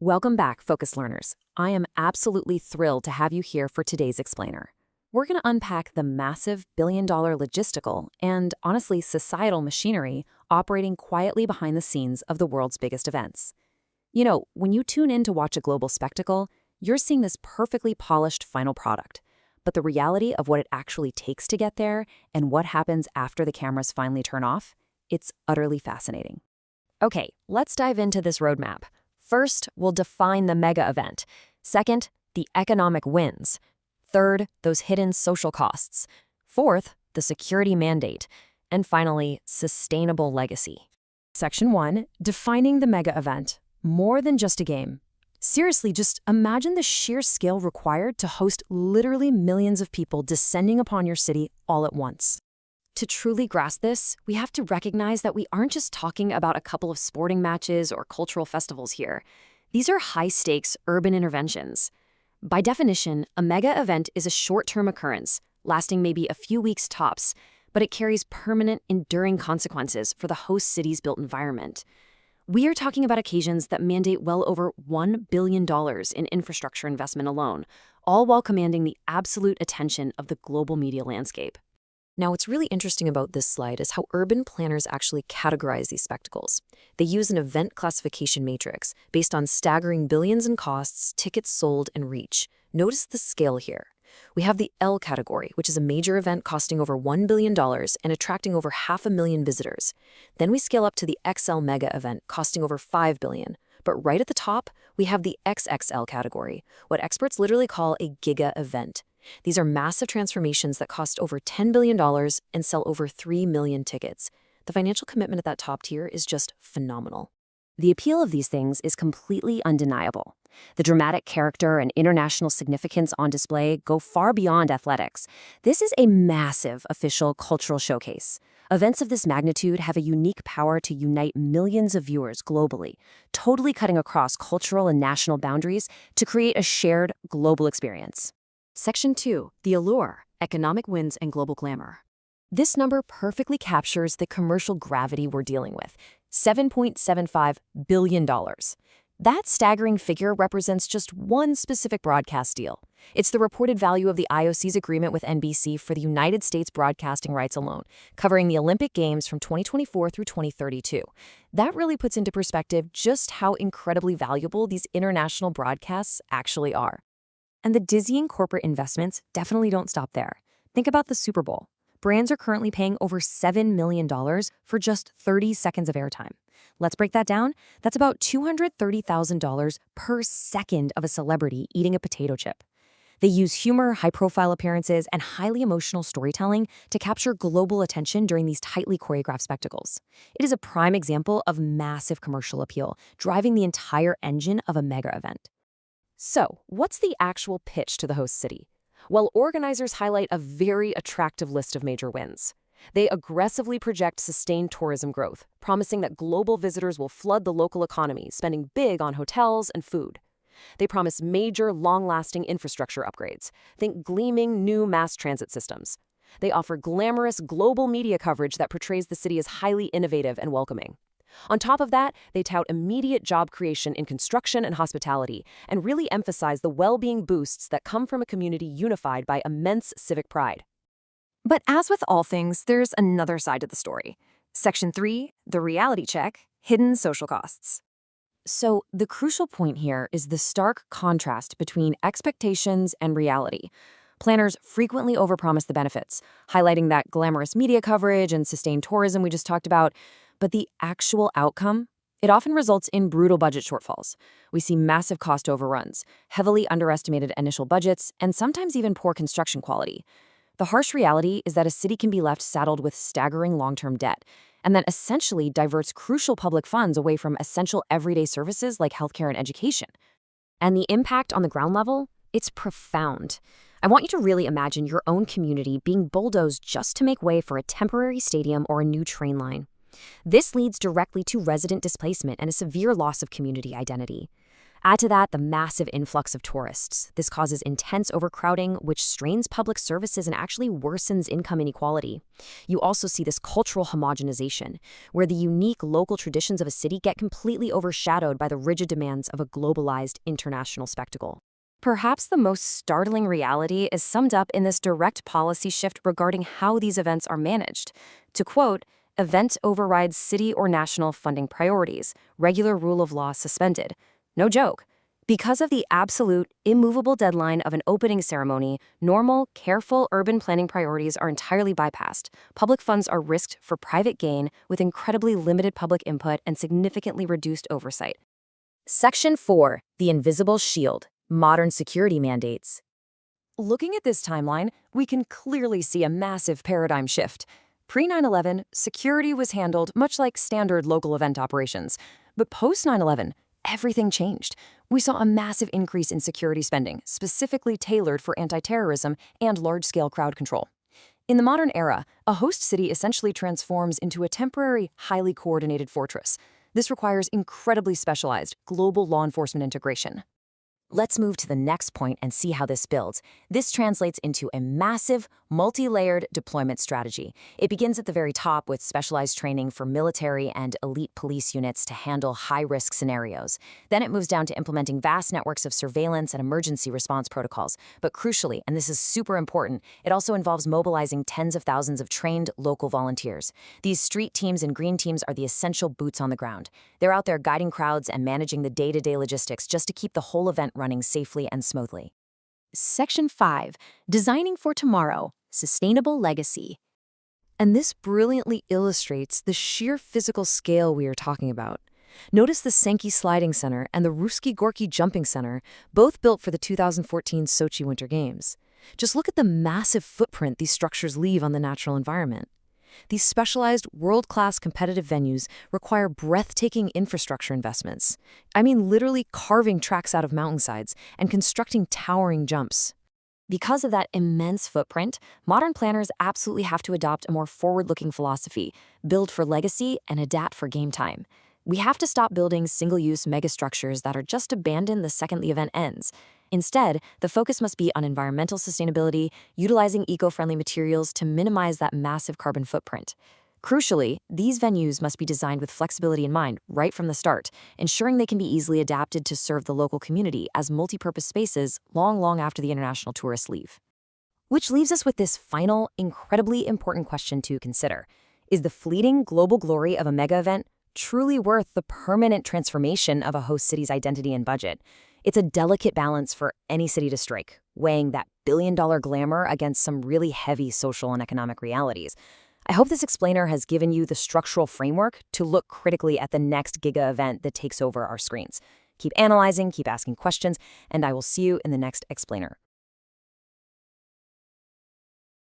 Welcome back, Focus Learners. I am absolutely thrilled to have you here for today's explainer. We're going to unpack the massive billion-dollar logistical and, honestly, societal machinery operating quietly behind the scenes of the world's biggest events. You know, when you tune in to watch a global spectacle, you're seeing this perfectly polished final product. But the reality of what it actually takes to get there and what happens after the cameras finally turn off, it's utterly fascinating. Okay, let's dive into this roadmap. First, we'll define the mega event. Second, the economic wins. Third, those hidden social costs. Fourth, the security mandate. And finally, sustainable legacy. Section 1, defining the mega event. More than just a game. Seriously, just imagine the sheer scale required to host literally millions of people descending upon your city all at once. To truly grasp this, we have to recognize that we aren't just talking about a couple of sporting matches or cultural festivals here. These are high-stakes urban interventions. By definition, a mega event is a short-term occurrence, lasting maybe a few weeks tops, but it carries permanent, enduring consequences for the host city's built environment. We are talking about occasions that mandate well over $1 billion in infrastructure investment alone, all while commanding the absolute attention of the global media landscape. Now, what's really interesting about this slide is how urban planners actually categorize these spectacles. They use an event classification matrix based on staggering billions in costs, tickets sold, and reach. Notice the scale here. We have the L category, which is a major event costing over $1 billion and attracting over 500,000 visitors. Then we scale up to the XL mega event costing over $5 billion. But right at the top, we have the XXL category, what experts literally call a giga event. These are massive transformations that cost over $10 billion and sell over 3 million tickets. The financial commitment at that top tier is just phenomenal. The appeal of these things is completely undeniable. The dramatic character and international significance on display go far beyond athletics. This is a massive official cultural showcase. Events of this magnitude have a unique power to unite millions of viewers globally, totally cutting across cultural and national boundaries to create a shared global experience. Section 2, the allure, economic wins and global glamour. This number perfectly captures the commercial gravity we're dealing with, $7.75 billion. That staggering figure represents just one specific broadcast deal. It's the reported value of the IOC's agreement with NBC for the United States broadcasting rights alone, covering the Olympic Games from 2024 through 2032. That really puts into perspective just how incredibly valuable these international broadcasts actually are. And the dizzying corporate investments definitely don't stop there. Think about the Super Bowl. Brands are currently paying over $7 million for just 30 seconds of airtime. Let's break that down. That's about $230,000 per second of a celebrity eating a potato chip. They use humor, high-profile appearances, and highly emotional storytelling to capture global attention during these tightly choreographed spectacles. It is a prime example of massive commercial appeal, driving the entire engine of a mega event. So, what's the actual pitch to the host city? Well, organizers highlight a very attractive list of major wins. They aggressively project sustained tourism growth, promising that global visitors will flood the local economy, spending big on hotels and food. They promise major, long-lasting infrastructure upgrades. Think gleaming new mass transit systems. They offer glamorous global media coverage that portrays the city as highly innovative and welcoming. On top of that, they tout immediate job creation in construction and hospitality, and really emphasize the well-being boosts that come from a community unified by immense civic pride. But as with all things, there's another side to the story. Section 3, the reality check, hidden social costs. So the crucial point here is the stark contrast between expectations and reality. Planners frequently overpromise the benefits, highlighting that glamorous media coverage and sustained tourism we just talked about. But the actual outcome? It often results in brutal budget shortfalls. We see massive cost overruns, heavily underestimated initial budgets, and sometimes even poor construction quality. The harsh reality is that a city can be left saddled with staggering long-term debt, and that essentially diverts crucial public funds away from essential everyday services like healthcare and education. And the impact on the ground level? It's profound. I want you to really imagine your own community being bulldozed just to make way for a temporary stadium or a new train line. This leads directly to resident displacement and a severe loss of community identity. Add to that the massive influx of tourists. This causes intense overcrowding, which strains public services and actually worsens income inequality. You also see this cultural homogenization, where the unique local traditions of a city get completely overshadowed by the rigid demands of a globalized international spectacle. Perhaps the most startling reality is summed up in this direct policy shift regarding how these events are managed. To quote, "Event overrides city or national funding priorities, regular rule of law suspended." No joke. Because of the absolute, immovable deadline of an opening ceremony, normal, careful urban planning priorities are entirely bypassed. Public funds are risked for private gain with incredibly limited public input and significantly reduced oversight. Section 4. The Invisible Shield. Modern security mandates. Looking at this timeline, we can clearly see a massive paradigm shift. Pre-9/11, security was handled much like standard local event operations. But post-9/11, everything changed. We saw a massive increase in security spending, specifically tailored for anti-terrorism and large-scale crowd control. In the modern era, a host city essentially transforms into a temporary, highly coordinated fortress. This requires incredibly specialized, global law enforcement integration. Let's move to the next point and see how this builds. This translates into a massive, multi-layered deployment strategy. It begins at the very top with specialized training for military and elite police units to handle high-risk scenarios. Then it moves down to implementing vast networks of surveillance and emergency response protocols. But crucially, and this is super important, it also involves mobilizing tens of thousands of trained local volunteers. These street teams and green teams are the essential boots on the ground. They're out there guiding crowds and managing the day-to-day logistics just to keep the whole event running safely and smoothly. Section 5. Designing for Tomorrow. Sustainable Legacy. And this brilliantly illustrates the sheer physical scale we are talking about. Notice the Sankey Sliding Center and the Ruski Gorky Jumping Center, both built for the 2014 Sochi Winter Games. Just look at the massive footprint these structures leave on the natural environment. These specialized, world-class competitive venues require breathtaking infrastructure investments. I mean, literally carving tracks out of mountainsides and constructing towering jumps. Because of that immense footprint, modern planners absolutely have to adopt a more forward-looking philosophy, build for legacy and adapt for game time. We have to stop building single-use megastructures that are just abandoned the second the event ends. Instead, the focus must be on environmental sustainability, utilizing eco-friendly materials to minimize that massive carbon footprint. Crucially, these venues must be designed with flexibility in mind right from the start, ensuring they can be easily adapted to serve the local community as multi-purpose spaces long after the international tourists leave. Which leaves us with this final, incredibly important question to consider. Is the fleeting global glory of a mega event truly worth the permanent transformation of a host city's identity and budget? It's a delicate balance for any city to strike, weighing that billion-dollar glamour against some really heavy social and economic realities. I hope this explainer has given you the structural framework to look critically at the next giga event that takes over our screens. Keep analyzing, keep asking questions, and I will see you in the next explainer.